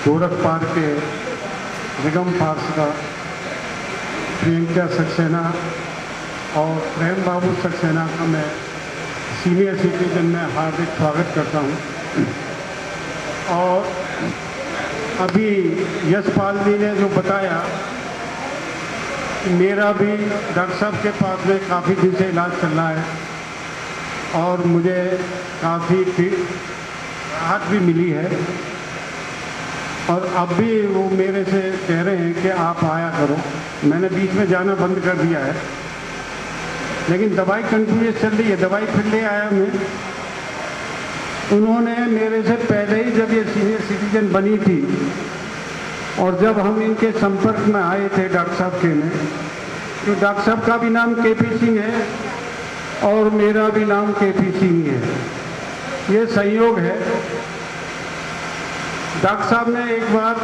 गोरखपाल के निगम पार्षद प्रियंका सक्सेना और प्रेम बाबू सक्सेना का मैं सीनियर सिटीजन में हार्दिक स्वागत करता हूं। और अभी यशपाल जी ने जो बताया कि मेरा भी डॉक्टर साहब के पास में काफ़ी दिन से इलाज चल रहा है और मुझे काफ़ी राहत भी मिली है। और अब भी वो मेरे से कह रहे हैं कि आप आया करो। मैंने बीच में जाना बंद कर दिया है, लेकिन दवाई कंटिन्यूस चल रही है। दवाई फिर ले आया मैं। उन्होंने मेरे से पहले ही, जब ये सीनियर सिटीजन बनी थी और जब हम इनके संपर्क में आए थे डॉक्टर साहब के में, तो डॉक्टर साहब का भी नाम केपी सिंह है और मेरा भी नाम केपी सिंह है। ये संयोग है। डॉक्टर साहब ने एक बार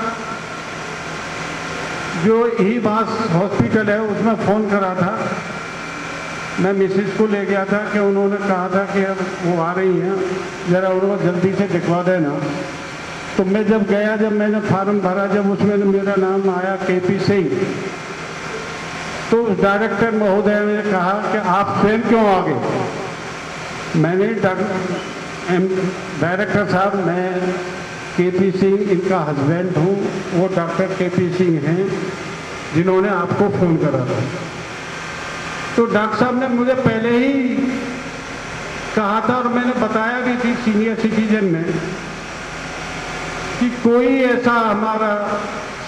जो ईबास हॉस्पिटल है उसमें फ़ोन करा था। मैं मिसेस को ले गया था कि उन्होंने कहा था कि अब वो आ रही हैं, ज़रा उनको जल्दी से दिखवा देना। तो मैं जब गया, जब मैंने फार्म भरा, जब उसमें मेरा नाम आया केपी सिंह, तो डायरेक्टर महोदय ने कहा कि आप स्वयं क्यों आ गए। मैंने डायरेक्टर साहब, मैं केपी सिंह इनका हस्बैंड हूँ, वो डॉक्टर केपी सिंह हैं जिन्होंने आपको फ़ोन करा था। तो डॉक्टर साहब ने मुझे पहले ही कहा था और मैंने बताया भी थी सीनियर सिटीजन में कि कोई ऐसा हमारा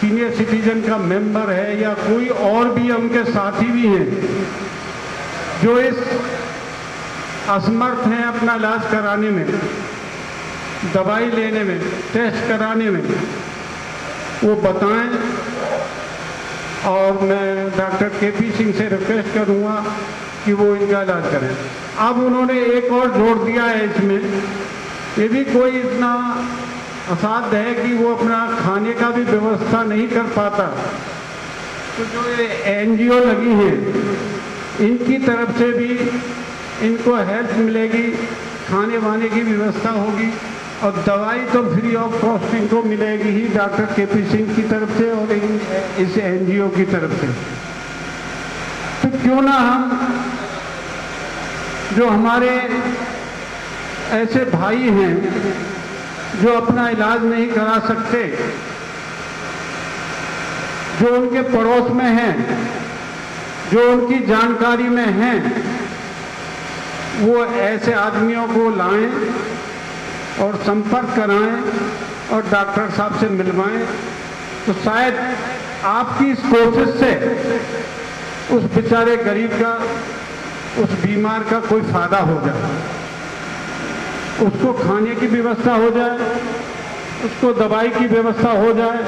सीनियर सिटीजन का मेंबर है या कोई और भी उनके साथी भी हैं जो इस असमर्थ हैं अपना इलाज कराने में, दवाई लेने में, टेस्ट कराने में, वो बताएं। और मैं डॉक्टर केपी सिंह से रिक्वेस्ट करूंगा कि वो इनका इलाज करें। अब उन्होंने एक और जोड़ दिया है इसमें, यदि कोई इतना असाध्य है कि वो अपना खाने का भी व्यवस्था नहीं कर पाता, तो जो ये एनजीओ लगी हैं इनकी तरफ से भी इनको हेल्प मिलेगी, खाने वाने की व्यवस्था होगी और दवाई तो फ्री ऑफ कॉस्ट इनको मिलेगी ही डॉक्टर केपी सिंह की तरफ से और इस एनजीओ की तरफ से। तो क्यों ना हम जो हमारे ऐसे भाई हैं जो अपना इलाज नहीं करा सकते, जो उनके पड़ोस में हैं, जो उनकी जानकारी में हैं, वो ऐसे आदमियों को लाएं और संपर्क कराएं और डॉक्टर साहब से मिलवाएं। तो शायद आपकी इस कोशिश से उस बेचारे गरीब का, उस बीमार का कोई फायदा हो जाए, उसको खाने की व्यवस्था हो जाए, उसको दवाई की व्यवस्था हो जाए।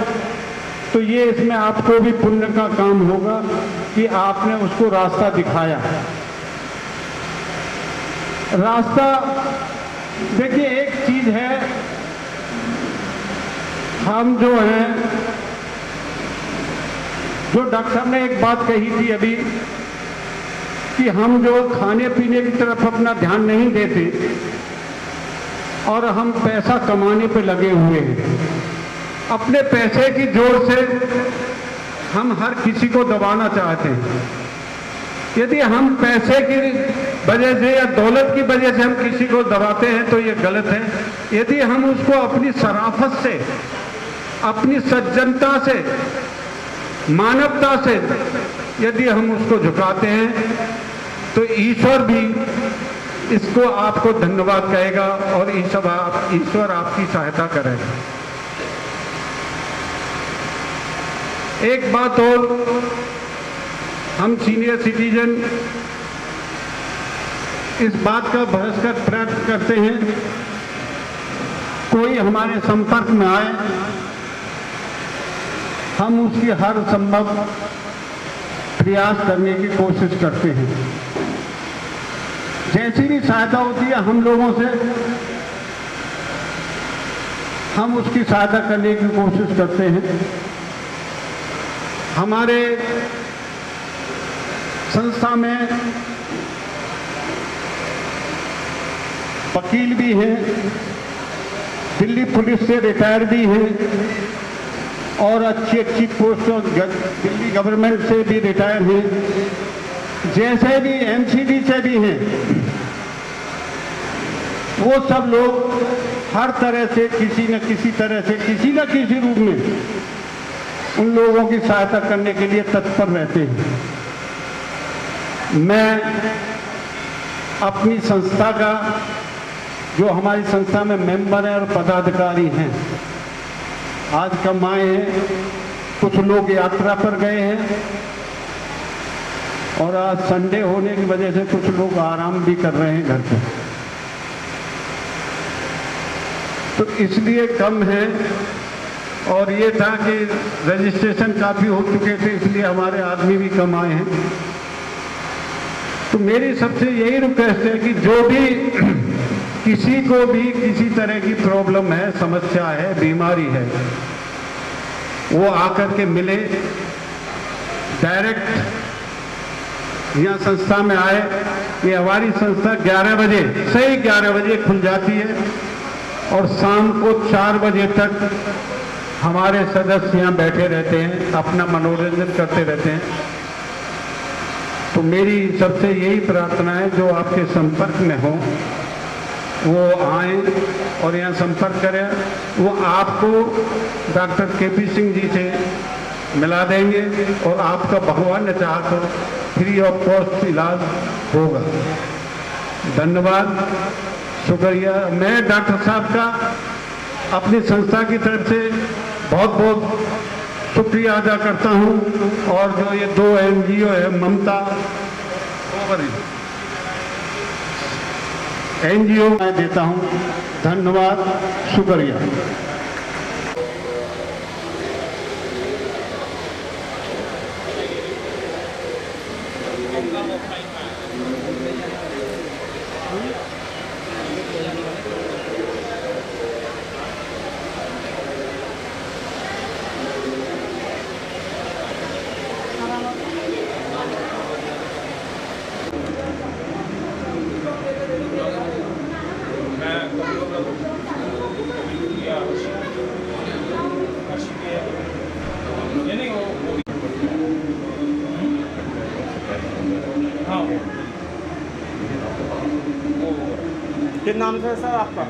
तो ये इसमें आपको भी पुण्य का काम होगा कि आपने उसको रास्ता दिखाया। रास्ता देखिए, एक चीज है, हम जो हैं, जो डॉक्टर साहब ने एक बात कही थी अभी कि हम जो खाने पीने की तरफ अपना ध्यान नहीं देते और हम पैसा कमाने पे लगे हुए हैं। अपने पैसे की जोर से हम हर किसी को दबाना चाहते हैं। यदि हम पैसे की वजह से या दौलत की वजह से हम किसी को दबाते हैं तो ये गलत है। यदि हम उसको अपनी शराफत से, अपनी सज्जनता से, मानवता से यदि हम उसको झुकाते हैं तो ईश्वर भी इसको आपको धन्यवाद कहेगा और ईश्वर आपकी सहायता करेगा। एक बात और, हम सीनियर सिटीजन इस बात का भरोसा प्रयत्न करते हैं, कोई हमारे संपर्क में आए, हम उसकी हर संभव प्रयास करने की कोशिश करते हैं। जैसी भी सहायता होती है हम लोगों से, हम उसकी सहायता करने की कोशिश करते हैं। हमारे संस्था में वकील भी हैं, दिल्ली पुलिस से रिटायर भी हैं और अच्छी अच्छी पोस्ट और दिल्ली गवर्नमेंट से भी रिटायर हैं, जैसे भी एमसीडी से भी हैं, वो सब लोग हर तरह से किसी न किसी तरह से किसी न किसी रूप में उन लोगों की सहायता करने के लिए तत्पर रहते हैं। मैं अपनी संस्था का, जो हमारी संस्था में मेंबर हैं और पदाधिकारी हैं, आज कम आए हैं, कुछ लोग यात्रा पर गए हैं और आज संडे होने की वजह से कुछ लोग आराम भी कर रहे हैं घर पे, तो इसलिए कम है। और ये था कि रजिस्ट्रेशन काफ़ी हो चुके थे, इसलिए हमारे आदमी भी कम आए हैं। तो मेरी सबसे यही रिक्वेस्ट है कि जो भी किसी को भी किसी तरह की प्रॉब्लम है, समस्या है, बीमारी है, वो आकर के मिले, डायरेक्ट यहाँ संस्था में आए। ये हमारी संस्था 11 बजे, सही 11 बजे खुल जाती है और शाम को 4 बजे तक हमारे सदस्य यहाँ बैठे रहते हैं, अपना मनोरंजन करते रहते हैं। तो मेरी सबसे यही प्रार्थना है, जो आपके संपर्क में हो वो आए और यहाँ संपर्क करें। वो आपको डॉक्टर केपी सिंह जी से मिला देंगे और आपका भगवान ने चाहा तो फ्री ऑफ कॉस्ट इलाज होगा। धन्यवाद, शुक्रिया। मैं डॉक्टर साहब का अपनी संस्था की तरफ से बहुत बहुत शुक्रिया अदा करता हूं। और जो ये 2 NGO है, ममता NGO मैं देता हूं। धन्यवाद, शुक्रिया। किस नाम से है सर आपका?